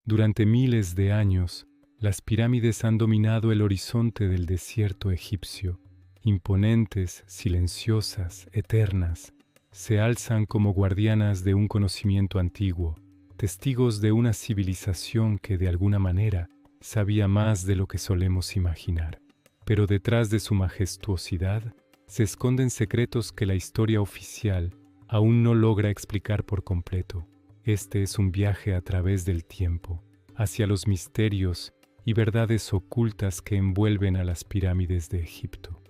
Durante miles de años, las pirámides han dominado el horizonte del desierto egipcio. Imponentes, silenciosas, eternas, se alzan como guardianas de un conocimiento antiguo, testigos de una civilización que de alguna manera sabía más de lo que solemos imaginar. Pero detrás de su majestuosidad se esconden secretos que la historia oficial aún no logra explicar por completo. Este es un viaje a través del tiempo, hacia los misterios y verdades ocultas que envuelven a las pirámides de Egipto.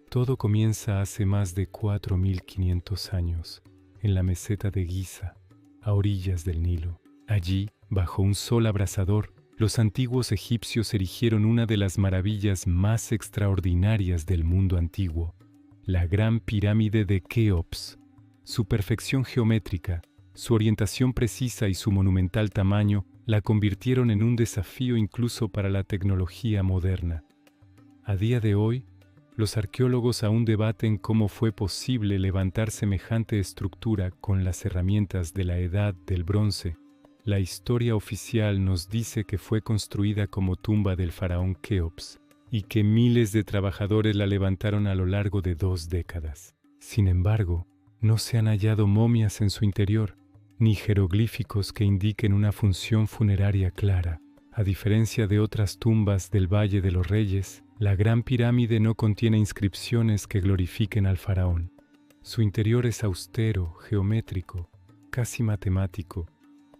Todo comienza hace más de 4500 años, en la meseta de Giza, a orillas del Nilo. Allí, bajo un sol abrasador, los antiguos egipcios erigieron una de las maravillas más extraordinarias del mundo antiguo, la Gran Pirámide de Keops. Su perfección geométrica, su orientación precisa y su monumental tamaño la convirtieron en un desafío incluso para la tecnología moderna. A día de hoy, los arqueólogos aún debaten cómo fue posible levantar semejante estructura con las herramientas de la Edad del Bronce. La historia oficial nos dice que fue construida como tumba del faraón Keops y que miles de trabajadores la levantaron a lo largo de 2 décadas. Sin embargo, no se han hallado momias en su interior, ni jeroglíficos que indiquen una función funeraria clara. A diferencia de otras tumbas del Valle de los Reyes, la Gran Pirámide no contiene inscripciones que glorifiquen al faraón. Su interior es austero, geométrico, casi matemático.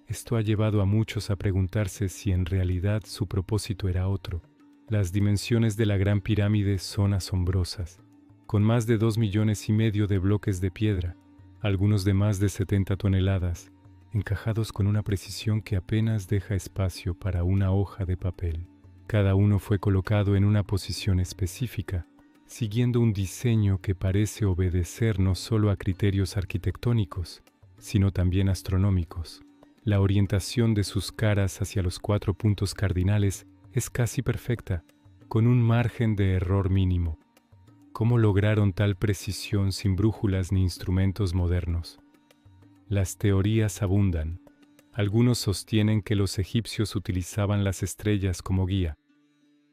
Esto ha llevado a muchos a preguntarse si en realidad su propósito era otro. Las dimensiones de la Gran Pirámide son asombrosas, con más de 2,5 millones de bloques de piedra, algunos de más de 70 toneladas, encajados con una precisión que apenas deja espacio para una hoja de papel. Cada uno fue colocado en una posición específica, siguiendo un diseño que parece obedecer no solo a criterios arquitectónicos, sino también astronómicos. La orientación de sus caras hacia los 4 puntos cardinales es casi perfecta, con un margen de error mínimo. ¿Cómo lograron tal precisión sin brújulas ni instrumentos modernos? Las teorías abundan. Algunos sostienen que los egipcios utilizaban las estrellas como guía.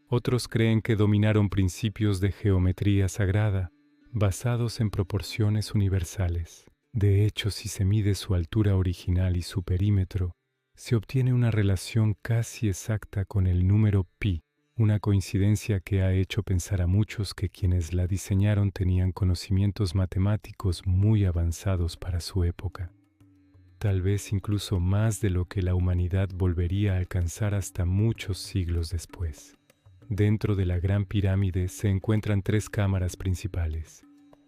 Otros creen que dominaron principios de geometría sagrada, basados en proporciones universales. De hecho, si se mide su altura original y su perímetro, se obtiene una relación casi exacta con el número pi, una coincidencia que ha hecho pensar a muchos que quienes la diseñaron tenían conocimientos matemáticos muy avanzados para su época. Tal vez incluso más de lo que la humanidad volvería a alcanzar hasta muchos siglos después. Dentro de la Gran Pirámide se encuentran 3 cámaras principales: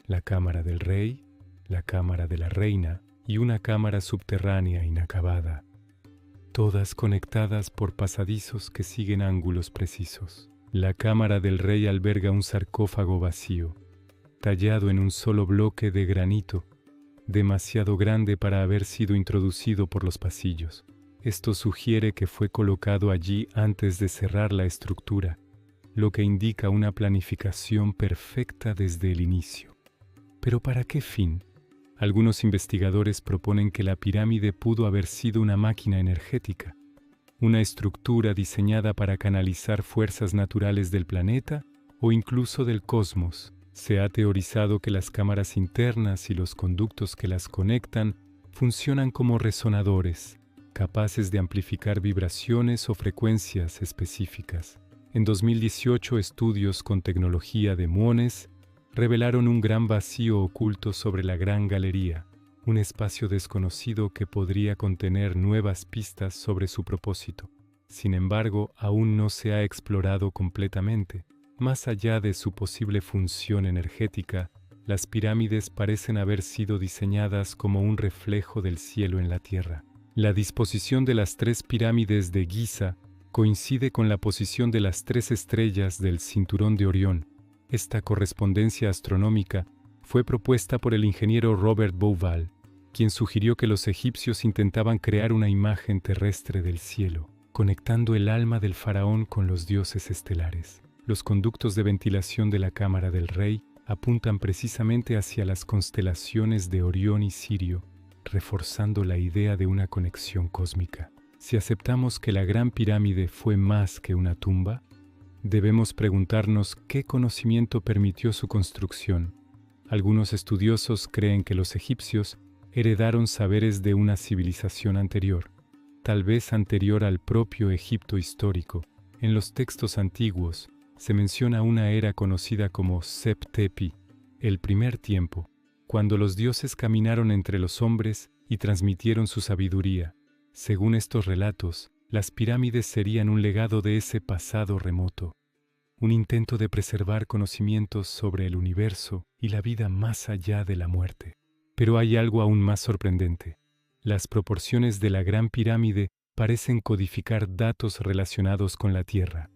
la cámara del rey, la cámara de la reina y una cámara subterránea inacabada, todas conectadas por pasadizos que siguen ángulos precisos. La cámara del rey alberga un sarcófago vacío, tallado en un solo bloque de granito, demasiado grande para haber sido introducido por los pasillos. Esto sugiere que fue colocado allí antes de cerrar la estructura, lo que indica una planificación perfecta desde el inicio. ¿Pero para qué fin? Algunos investigadores proponen que la pirámide pudo haber sido una máquina energética, una estructura diseñada para canalizar fuerzas naturales del planeta o incluso del cosmos. Se ha teorizado que las cámaras internas y los conductos que las conectan funcionan como resonadores, capaces de amplificar vibraciones o frecuencias específicas. En 2018, estudios con tecnología de muones revelaron un gran vacío oculto sobre la Gran Galería, un espacio desconocido que podría contener nuevas pistas sobre su propósito. Sin embargo, aún no se ha explorado completamente. Más allá de su posible función energética, las pirámides parecen haber sido diseñadas como un reflejo del cielo en la tierra. La disposición de las 3 pirámides de Giza coincide con la posición de las 3 estrellas del cinturón de Orión. Esta correspondencia astronómica fue propuesta por el ingeniero Robert Bauval, quien sugirió que los egipcios intentaban crear una imagen terrestre del cielo, conectando el alma del faraón con los dioses estelares. Los conductos de ventilación de la cámara del rey apuntan precisamente hacia las constelaciones de Orión y Sirio, reforzando la idea de una conexión cósmica. Si aceptamos que la Gran Pirámide fue más que una tumba, debemos preguntarnos qué conocimiento permitió su construcción. Algunos estudiosos creen que los egipcios heredaron saberes de una civilización anterior, tal vez anterior al propio Egipto histórico. En los textos antiguos se menciona una era conocida como Sep-Tepi, el primer tiempo, cuando los dioses caminaron entre los hombres y transmitieron su sabiduría. Según estos relatos, las pirámides serían un legado de ese pasado remoto, un intento de preservar conocimientos sobre el universo y la vida más allá de la muerte. Pero hay algo aún más sorprendente. Las proporciones de la Gran Pirámide parecen codificar datos relacionados con la Tierra.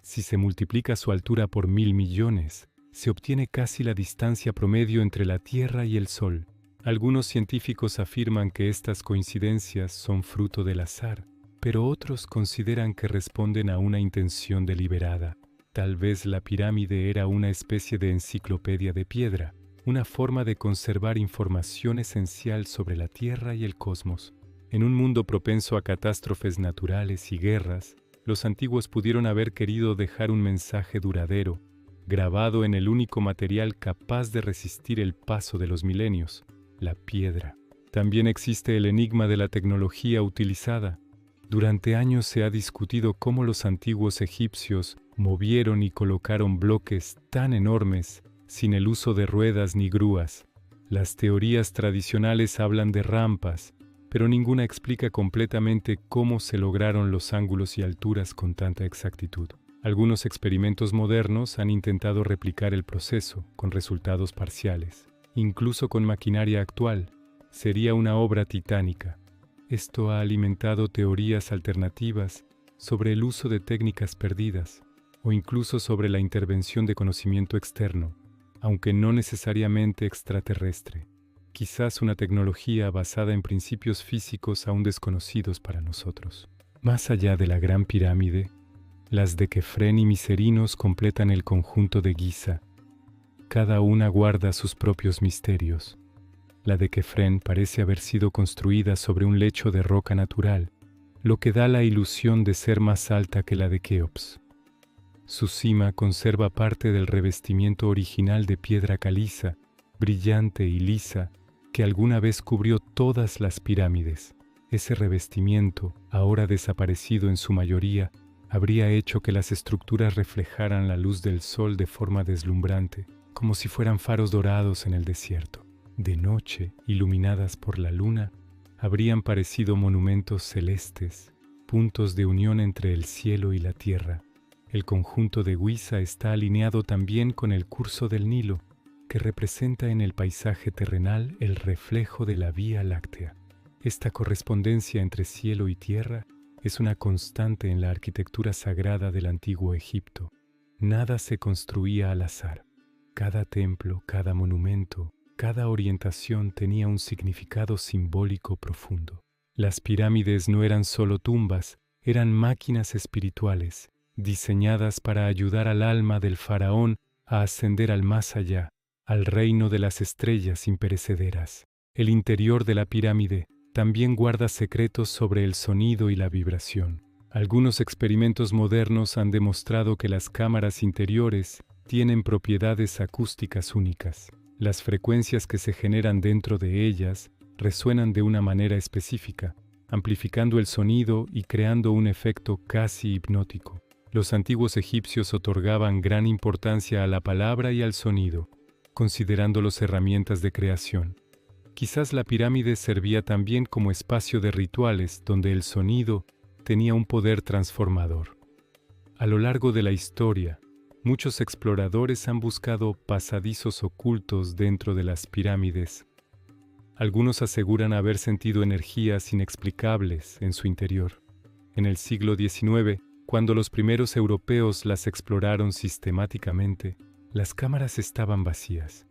Si se multiplica su altura por 1000 millones, se obtiene casi la distancia promedio entre la Tierra y el Sol. Algunos científicos afirman que estas coincidencias son fruto del azar, pero otros consideran que responden a una intención deliberada. Tal vez la pirámide era una especie de enciclopedia de piedra, una forma de conservar información esencial sobre la Tierra y el cosmos. En un mundo propenso a catástrofes naturales y guerras, los antiguos pudieron haber querido dejar un mensaje duradero, grabado en el único material capaz de resistir el paso de los milenios, la piedra. También existe el enigma de la tecnología utilizada. Durante años se ha discutido cómo los antiguos egipcios movieron y colocaron bloques tan enormes sin el uso de ruedas ni grúas. Las teorías tradicionales hablan de rampas, pero ninguna explica completamente cómo se lograron los ángulos y alturas con tanta exactitud. Algunos experimentos modernos han intentado replicar el proceso, con resultados parciales. Incluso con maquinaria actual, sería una obra titánica. Esto ha alimentado teorías alternativas sobre el uso de técnicas perdidas, o incluso sobre la intervención de conocimiento externo, aunque no necesariamente extraterrestre. Quizás una tecnología basada en principios físicos aún desconocidos para nosotros. Más allá de la Gran Pirámide, las de Kefren y Miserinos completan el conjunto de Giza. Cada una guarda sus propios misterios. La de Kefren parece haber sido construida sobre un lecho de roca natural, lo que da la ilusión de ser más alta que la de Keops. Su cima conserva parte del revestimiento original de piedra caliza, brillante y lisa, que alguna vez cubrió todas las pirámides. Ese revestimiento, ahora desaparecido en su mayoría, habría hecho que las estructuras reflejaran la luz del sol de forma deslumbrante, como si fueran faros dorados en el desierto. De noche, iluminadas por la luna, habrían parecido monumentos celestes, puntos de unión entre el cielo y la tierra. El conjunto de Giza está alineado también con el curso del Nilo, que representa en el paisaje terrenal el reflejo de la Vía Láctea. Esta correspondencia entre cielo y tierra es una constante en la arquitectura sagrada del antiguo Egipto. Nada se construía al azar. Cada templo, cada monumento, cada orientación tenía un significado simbólico profundo. Las pirámides no eran solo tumbas, eran máquinas espirituales, diseñadas para ayudar al alma del faraón a ascender al más allá, al reino de las estrellas imperecederas. El interior de la pirámide también guarda secretos sobre el sonido y la vibración. Algunos experimentos modernos han demostrado que las cámaras interiores tienen propiedades acústicas únicas. Las frecuencias que se generan dentro de ellas resuenan de una manera específica, amplificando el sonido y creando un efecto casi hipnótico. Los antiguos egipcios otorgaban gran importancia a la palabra y al sonido, considerándolos herramientas de creación. Quizás la pirámide servía también como espacio de rituales donde el sonido tenía un poder transformador. A lo largo de la historia, muchos exploradores han buscado pasadizos ocultos dentro de las pirámides. Algunos aseguran haber sentido energías inexplicables en su interior. En el siglo XIX, cuando los primeros europeos las exploraron sistemáticamente, las cámaras estaban vacías.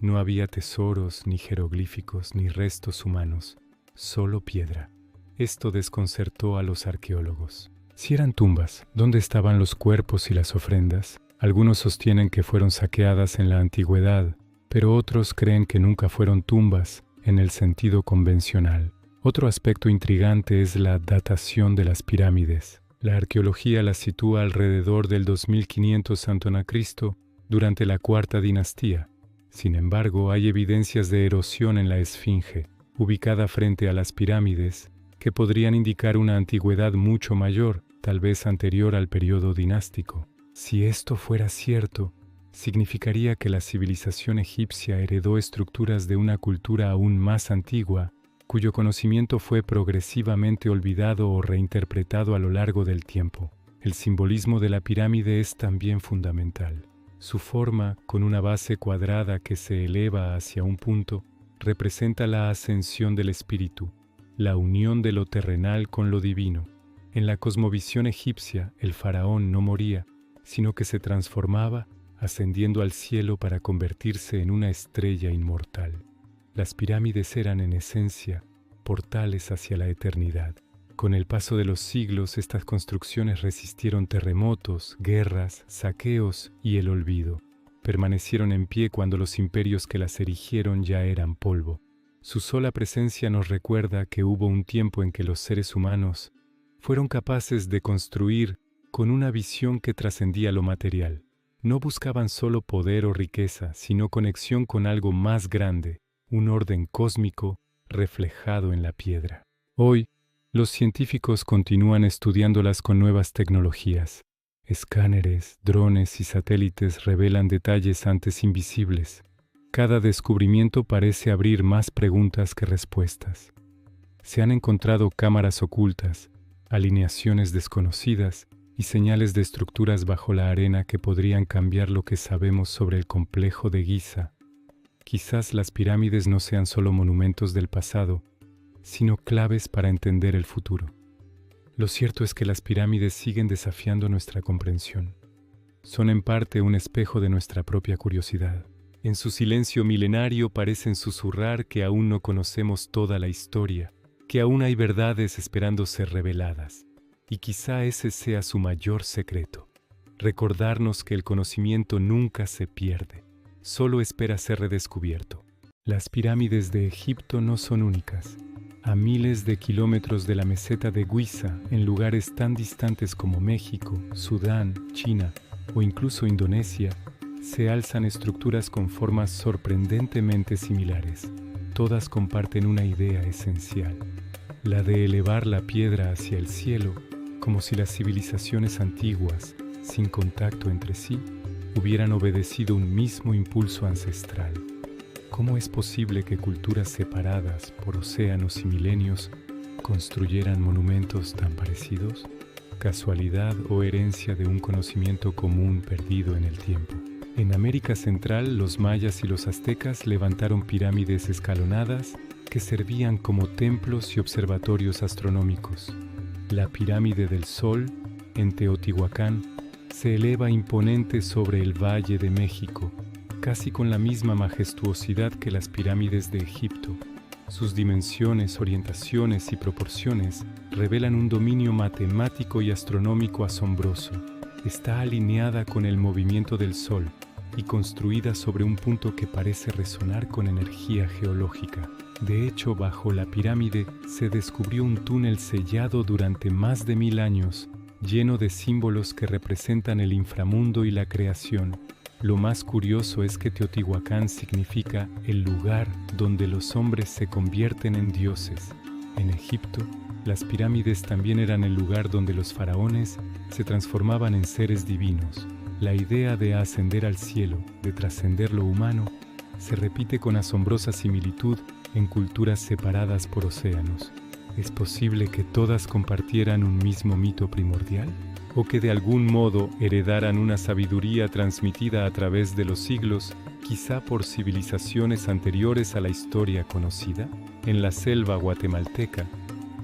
No había tesoros, ni jeroglíficos, ni restos humanos, solo piedra. Esto desconcertó a los arqueólogos. Si eran tumbas, ¿dónde estaban los cuerpos y las ofrendas? Algunos sostienen que fueron saqueadas en la antigüedad, pero otros creen que nunca fueron tumbas en el sentido convencional. Otro aspecto intrigante es la datación de las pirámides. La arqueología las sitúa alrededor del 2500 a.C., durante la Cuarta Dinastía. Sin embargo, hay evidencias de erosión en la Esfinge, ubicada frente a las pirámides, que podrían indicar una antigüedad mucho mayor, tal vez anterior al periodo dinástico. Si esto fuera cierto, significaría que la civilización egipcia heredó estructuras de una cultura aún más antigua, cuyo conocimiento fue progresivamente olvidado o reinterpretado a lo largo del tiempo. El simbolismo de la pirámide es también fundamental. Su forma, con una base cuadrada que se eleva hacia un punto, representa la ascensión del espíritu, la unión de lo terrenal con lo divino. En la cosmovisión egipcia, el faraón no moría, sino que se transformaba, ascendiendo al cielo para convertirse en una estrella inmortal. Las pirámides eran, en esencia, portales hacia la eternidad. Con el paso de los siglos, estas construcciones resistieron terremotos, guerras, saqueos y el olvido. Permanecieron en pie cuando los imperios que las erigieron ya eran polvo. Su sola presencia nos recuerda que hubo un tiempo en que los seres humanos fueron capaces de construir con una visión que trascendía lo material. No buscaban solo poder o riqueza, sino conexión con algo más grande, un orden cósmico reflejado en la piedra. Hoy, los científicos continúan estudiándolas con nuevas tecnologías. Escáneres, drones y satélites revelan detalles antes invisibles. Cada descubrimiento parece abrir más preguntas que respuestas. Se han encontrado cámaras ocultas, alineaciones desconocidas y señales de estructuras bajo la arena que podrían cambiar lo que sabemos sobre el complejo de Giza. Quizás las pirámides no sean solo monumentos del pasado, sino claves para entender el futuro. Lo cierto es que las pirámides siguen desafiando nuestra comprensión. Son en parte un espejo de nuestra propia curiosidad. En su silencio milenario parecen susurrar que aún no conocemos toda la historia, que aún hay verdades esperando ser reveladas. Y quizá ese sea su mayor secreto: recordarnos que el conocimiento nunca se pierde, solo espera ser redescubierto. Las pirámides de Egipto no son únicas. A miles de kilómetros de la meseta de Giza, en lugares tan distantes como México, Sudán, China o incluso Indonesia, se alzan estructuras con formas sorprendentemente similares. Todas comparten una idea esencial: la de elevar la piedra hacia el cielo, como si las civilizaciones antiguas, sin contacto entre sí, hubieran obedecido un mismo impulso ancestral. ¿Cómo es posible que culturas separadas por océanos y milenios construyeran monumentos tan parecidos? ¿Casualidad o herencia de un conocimiento común perdido en el tiempo? En América Central, los mayas y los aztecas levantaron pirámides escalonadas que servían como templos y observatorios astronómicos. La pirámide del Sol, en Teotihuacán, se eleva imponente sobre el Valle de México, casi con la misma majestuosidad que las pirámides de Egipto. Sus dimensiones, orientaciones y proporciones revelan un dominio matemático y astronómico asombroso. Está alineada con el movimiento del Sol y construida sobre un punto que parece resonar con energía geológica. De hecho, bajo la pirámide se descubrió un túnel sellado durante más de 1000 años, lleno de símbolos que representan el inframundo y la creación. Lo más curioso es que Teotihuacán significa el lugar donde los hombres se convierten en dioses. En Egipto, las pirámides también eran el lugar donde los faraones se transformaban en seres divinos. La idea de ascender al cielo, de trascender lo humano, se repite con asombrosa similitud en culturas separadas por océanos. ¿Es posible que todas compartieran un mismo mito primordial? ¿O que de algún modo heredaran una sabiduría transmitida a través de los siglos, quizá por civilizaciones anteriores a la historia conocida? En la selva guatemalteca,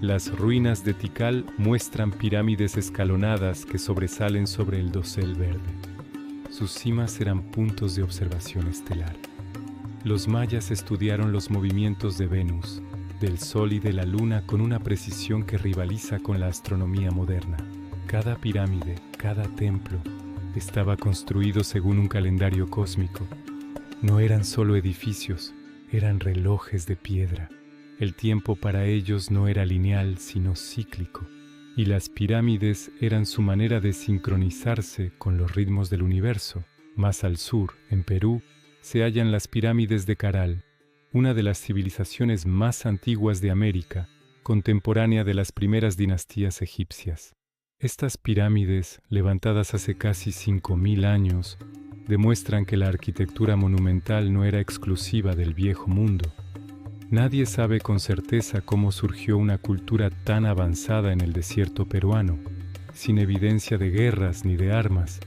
las ruinas de Tikal muestran pirámides escalonadas que sobresalen sobre el dosel verde. Sus cimas eran puntos de observación estelar. Los mayas estudiaron los movimientos de Venus, del Sol y de la Luna con una precisión que rivaliza con la astronomía moderna. Cada pirámide, cada templo, estaba construido según un calendario cósmico. No eran solo edificios, eran relojes de piedra. El tiempo para ellos no era lineal, sino cíclico, y las pirámides eran su manera de sincronizarse con los ritmos del universo. Más al sur, en Perú, se hallan las pirámides de Caral, una de las civilizaciones más antiguas de América, contemporánea de las primeras dinastías egipcias. Estas pirámides, levantadas hace casi 5.000 años, demuestran que la arquitectura monumental no era exclusiva del Viejo Mundo. Nadie sabe con certeza cómo surgió una cultura tan avanzada en el desierto peruano, sin evidencia de guerras ni de armas,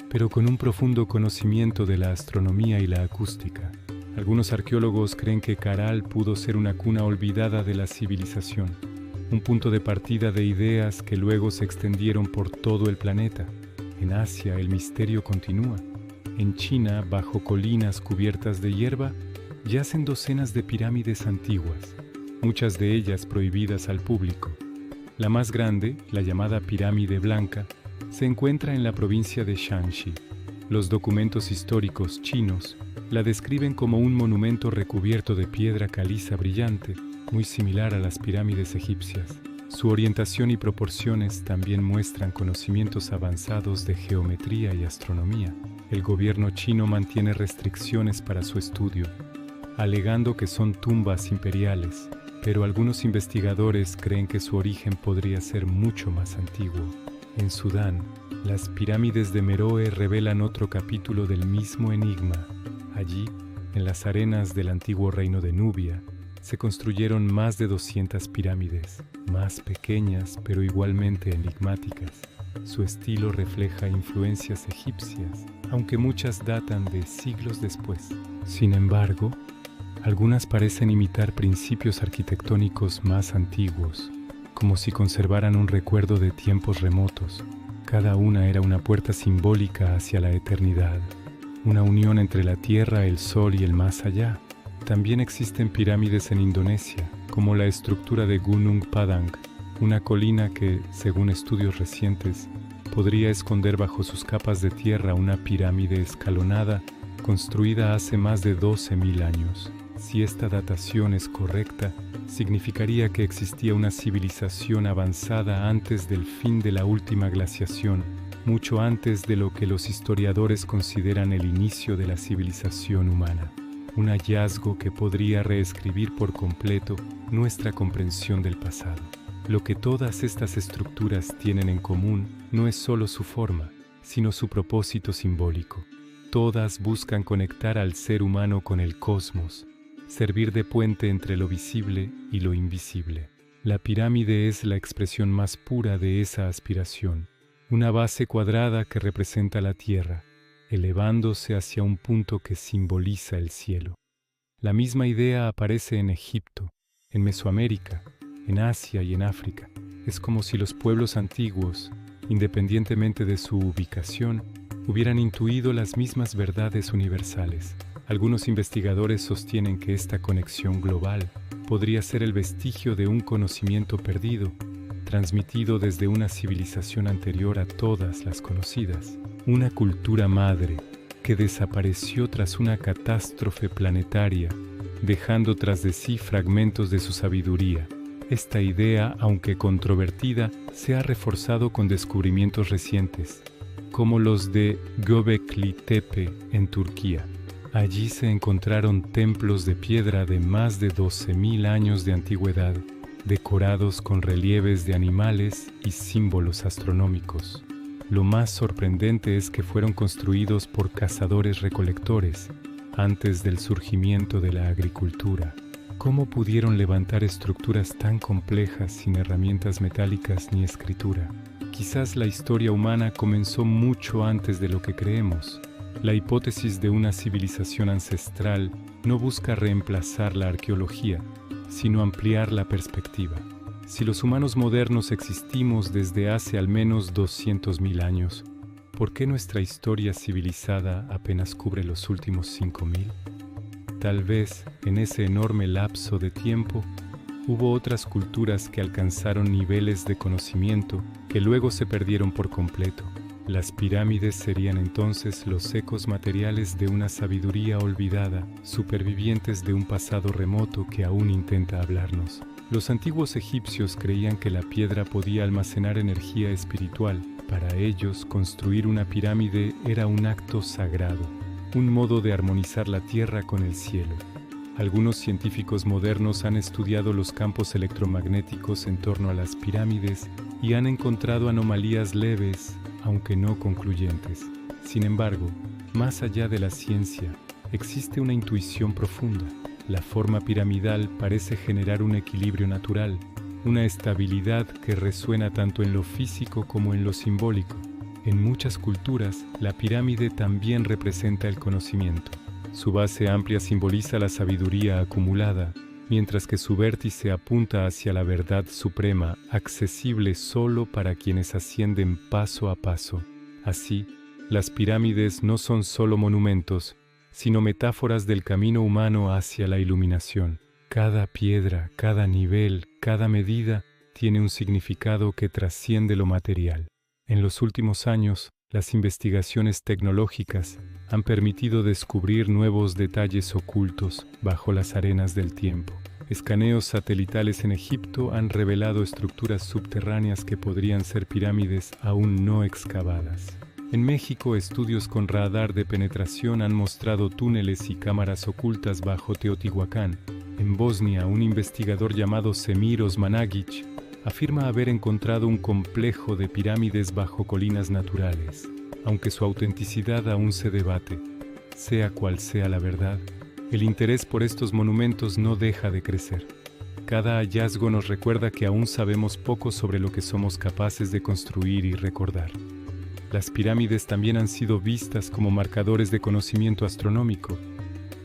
pero con un profundo conocimiento de la astronomía y la acústica. Algunos arqueólogos creen que Caral pudo ser una cuna olvidada de la civilización, un punto de partida de ideas que luego se extendieron por todo el planeta. En Asia el misterio continúa. En China, bajo colinas cubiertas de hierba, yacen docenas de pirámides antiguas, muchas de ellas prohibidas al público. La más grande, la llamada Pirámide Blanca, se encuentra en la provincia de Shanxi. Los documentos históricos chinos la describen como un monumento recubierto de piedra caliza brillante, muy similar a las pirámides egipcias. Su orientación y proporciones también muestran conocimientos avanzados de geometría y astronomía. El gobierno chino mantiene restricciones para su estudio, alegando que son tumbas imperiales, pero algunos investigadores creen que su origen podría ser mucho más antiguo. En Sudán, las pirámides de Meroe revelan otro capítulo del mismo enigma. Allí, en las arenas del antiguo reino de Nubia, se construyeron más de 200 pirámides, más pequeñas pero igualmente enigmáticas. Su estilo refleja influencias egipcias, aunque muchas datan de siglos después. Sin embargo, algunas parecen imitar principios arquitectónicos más antiguos, como si conservaran un recuerdo de tiempos remotos. Cada una era una puerta simbólica hacia la eternidad, una unión entre la tierra, el sol y el más allá. También existen pirámides en Indonesia, como la estructura de Gunung Padang, una colina que, según estudios recientes, podría esconder bajo sus capas de tierra una pirámide escalonada construida hace más de 12.000 años. Si esta datación es correcta, significaría que existía una civilización avanzada antes del fin de la última glaciación, mucho antes de lo que los historiadores consideran el inicio de la civilización humana. Un hallazgo que podría reescribir por completo nuestra comprensión del pasado. Lo que todas estas estructuras tienen en común no es solo su forma, sino su propósito simbólico. Todas buscan conectar al ser humano con el cosmos, servir de puente entre lo visible y lo invisible. La pirámide es la expresión más pura de esa aspiración, una base cuadrada que representa la tierra, elevándose hacia un punto que simboliza el cielo. La misma idea aparece en Egipto, en Mesoamérica, en Asia y en África. Es como si los pueblos antiguos, independientemente de su ubicación, hubieran intuido las mismas verdades universales. Algunos investigadores sostienen que esta conexión global podría ser el vestigio de un conocimiento perdido, transmitido desde una civilización anterior a todas las conocidas. Una cultura madre que desapareció tras una catástrofe planetaria, dejando tras de sí fragmentos de su sabiduría. Esta idea, aunque controvertida, se ha reforzado con descubrimientos recientes, como los de Göbekli Tepe en Turquía. Allí se encontraron templos de piedra de más de 12.000 años de antigüedad, decorados con relieves de animales y símbolos astronómicos. Lo más sorprendente es que fueron construidos por cazadores-recolectores antes del surgimiento de la agricultura. ¿Cómo pudieron levantar estructuras tan complejas sin herramientas metálicas ni escritura? Quizás la historia humana comenzó mucho antes de lo que creemos. La hipótesis de una civilización ancestral no busca reemplazar la arqueología, sino ampliar la perspectiva. Si los humanos modernos existimos desde hace al menos 200.000 años, ¿por qué nuestra historia civilizada apenas cubre los últimos 5.000? Tal vez, en ese enorme lapso de tiempo, hubo otras culturas que alcanzaron niveles de conocimiento que luego se perdieron por completo. Las pirámides serían entonces los ecos materiales de una sabiduría olvidada, supervivientes de un pasado remoto que aún intenta hablarnos. Los antiguos egipcios creían que la piedra podía almacenar energía espiritual. Para ellos, construir una pirámide era un acto sagrado, un modo de armonizar la tierra con el cielo. Algunos científicos modernos han estudiado los campos electromagnéticos en torno a las pirámides y han encontrado anomalías leves, aunque no concluyentes. Sin embargo, más allá de la ciencia, existe una intuición profunda. La forma piramidal parece generar un equilibrio natural, una estabilidad que resuena tanto en lo físico como en lo simbólico. En muchas culturas, la pirámide también representa el conocimiento. Su base amplia simboliza la sabiduría acumulada, mientras que su vértice apunta hacia la verdad suprema, accesible solo para quienes ascienden paso a paso. Así, las pirámides no son solo monumentos, sino metáforas del camino humano hacia la iluminación. Cada piedra, cada nivel, cada medida tiene un significado que trasciende lo material. En los últimos años, las investigaciones tecnológicas han permitido descubrir nuevos detalles ocultos bajo las arenas del tiempo. Escaneos satelitales en Egipto han revelado estructuras subterráneas que podrían ser pirámides aún no excavadas. En México, estudios con radar de penetración han mostrado túneles y cámaras ocultas bajo Teotihuacán. En Bosnia, un investigador llamado Semir Osmanagic afirma haber encontrado un complejo de pirámides bajo colinas naturales. Aunque su autenticidad aún se debate, sea cual sea la verdad, el interés por estos monumentos no deja de crecer. Cada hallazgo nos recuerda que aún sabemos poco sobre lo que somos capaces de construir y recordar. Las pirámides también han sido vistas como marcadores de conocimiento astronómico.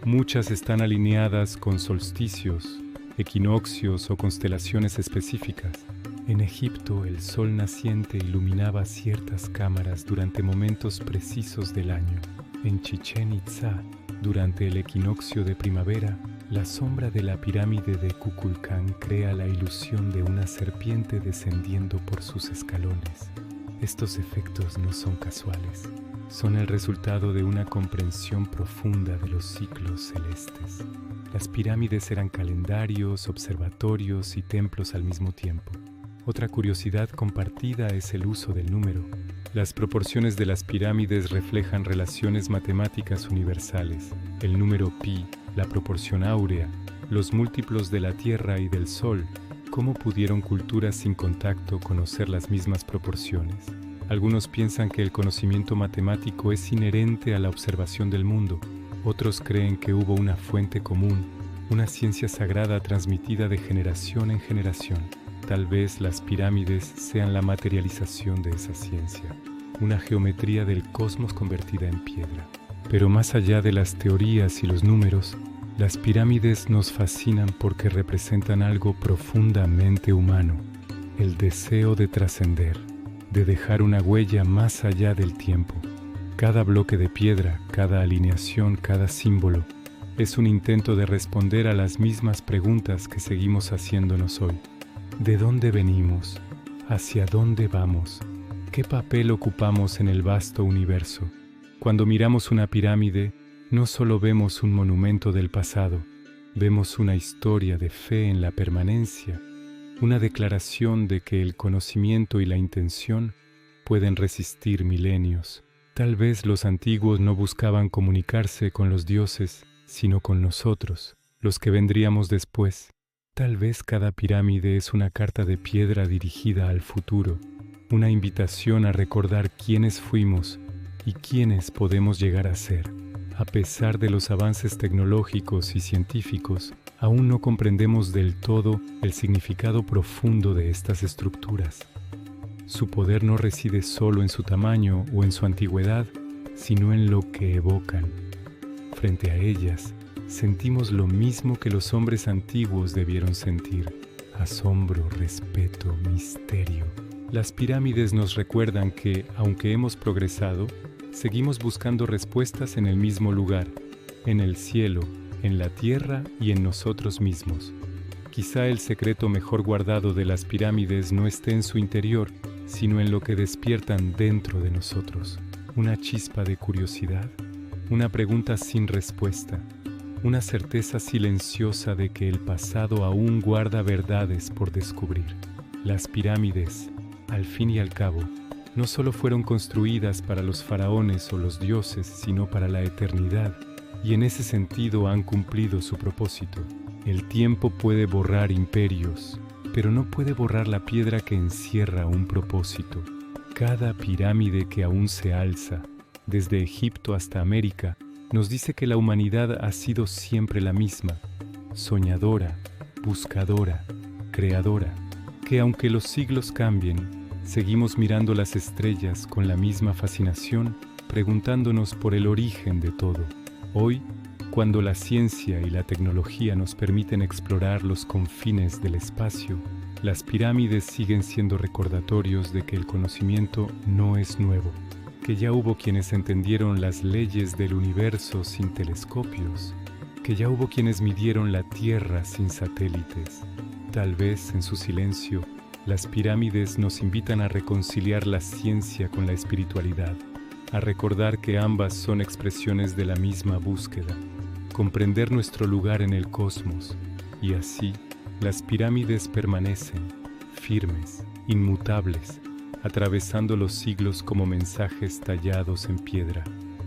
Muchas están alineadas con solsticios, equinoccios o constelaciones específicas. En Egipto, el sol naciente iluminaba ciertas cámaras durante momentos precisos del año. En Chichén Itzá, durante el equinoccio de primavera, la sombra de la pirámide de Kukulcán crea la ilusión de una serpiente descendiendo por sus escalones. Estos efectos no son casuales, son el resultado de una comprensión profunda de los ciclos celestes. Las pirámides eran calendarios, observatorios y templos al mismo tiempo. Otra curiosidad compartida es el uso del número. Las proporciones de las pirámides reflejan relaciones matemáticas universales. El número pi, la proporción áurea, los múltiplos de la Tierra y del Sol. ¿Cómo pudieron culturas sin contacto conocer las mismas proporciones? Algunos piensan que el conocimiento matemático es inherente a la observación del mundo. Otros creen que hubo una fuente común, una ciencia sagrada transmitida de generación en generación. Tal vez las pirámides sean la materialización de esa ciencia, una geometría del cosmos convertida en piedra. Pero más allá de las teorías y los números, las pirámides nos fascinan porque representan algo profundamente humano, el deseo de trascender, de dejar una huella más allá del tiempo. Cada bloque de piedra, cada alineación, cada símbolo, es un intento de responder a las mismas preguntas que seguimos haciéndonos hoy. ¿De dónde venimos? ¿Hacia dónde vamos? ¿Qué papel ocupamos en el vasto universo? Cuando miramos una pirámide, no solo vemos un monumento del pasado, vemos una historia de fe en la permanencia, una declaración de que el conocimiento y la intención pueden resistir milenios. Tal vez los antiguos no buscaban comunicarse con los dioses, sino con nosotros, los que vendríamos después. Tal vez cada pirámide es una carta de piedra dirigida al futuro, una invitación a recordar quiénes fuimos y quiénes podemos llegar a ser. A pesar de los avances tecnológicos y científicos, aún no comprendemos del todo el significado profundo de estas estructuras. Su poder no reside solo en su tamaño o en su antigüedad, sino en lo que evocan. Frente a ellas, sentimos lo mismo que los hombres antiguos debieron sentir: asombro, respeto, misterio. Las pirámides nos recuerdan que, aunque hemos progresado, seguimos buscando respuestas en el mismo lugar, en el cielo, en la tierra y en nosotros mismos. Quizá el secreto mejor guardado de las pirámides no esté en su interior, sino en lo que despiertan dentro de nosotros. Una chispa de curiosidad, una pregunta sin respuesta, una certeza silenciosa de que el pasado aún guarda verdades por descubrir. Las pirámides, al fin y al cabo, no solo fueron construidas para los faraones o los dioses, sino para la eternidad, y en ese sentido han cumplido su propósito. El tiempo puede borrar imperios, pero no puede borrar la piedra que encierra un propósito. Cada pirámide que aún se alza, desde Egipto hasta América, nos dice que la humanidad ha sido siempre la misma, soñadora, buscadora, creadora, que aunque los siglos cambien, seguimos mirando las estrellas con la misma fascinación, preguntándonos por el origen de todo. Hoy, cuando la ciencia y la tecnología nos permiten explorar los confines del espacio, las pirámides siguen siendo recordatorios de que el conocimiento no es nuevo, que ya hubo quienes entendieron las leyes del universo sin telescopios, que ya hubo quienes midieron la Tierra sin satélites. Tal vez en su silencio, las pirámides nos invitan a reconciliar la ciencia con la espiritualidad, a recordar que ambas son expresiones de la misma búsqueda, comprender nuestro lugar en el cosmos, y así las pirámides permanecen, firmes, inmutables, atravesando los siglos como mensajes tallados en piedra.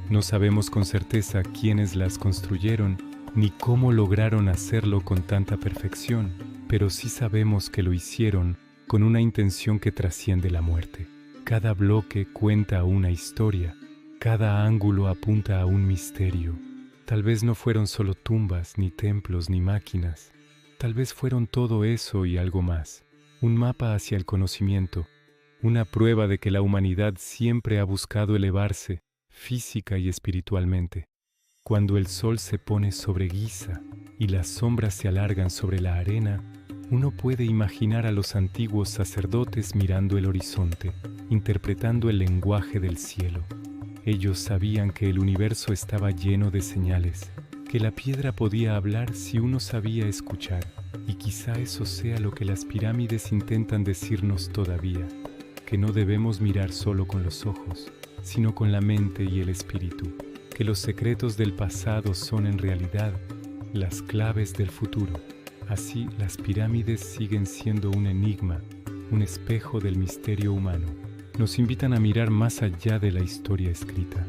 No sabemos con certeza quiénes las construyeron, ni cómo lograron hacerlo con tanta perfección, pero sí sabemos que lo hicieron con una intención que trasciende la muerte. Cada bloque cuenta una historia, cada ángulo apunta a un misterio. Tal vez no fueron solo tumbas, ni templos, ni máquinas. Tal vez fueron todo eso y algo más. Un mapa hacia el conocimiento, una prueba de que la humanidad siempre ha buscado elevarse, física y espiritualmente. Cuando el sol se pone sobre Giza y las sombras se alargan sobre la arena, uno puede imaginar a los antiguos sacerdotes mirando el horizonte, interpretando el lenguaje del cielo. Ellos sabían que el universo estaba lleno de señales, que la piedra podía hablar si uno sabía escuchar, y quizá eso sea lo que las pirámides intentan decirnos todavía, que no debemos mirar solo con los ojos, sino con la mente y el espíritu, que los secretos del pasado son en realidad las claves del futuro. Así, las pirámides siguen siendo un enigma, un espejo del misterio humano. Nos invitan a mirar más allá de la historia escrita,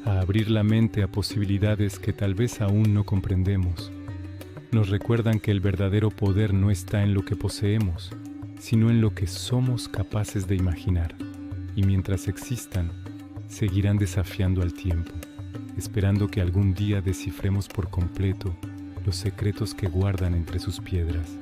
a abrir la mente a posibilidades que tal vez aún no comprendemos. Nos recuerdan que el verdadero poder no está en lo que poseemos, sino en lo que somos capaces de imaginar. Y mientras existan, seguirán desafiando al tiempo, esperando que algún día descifremos por completo los secretos que guardan entre sus piedras.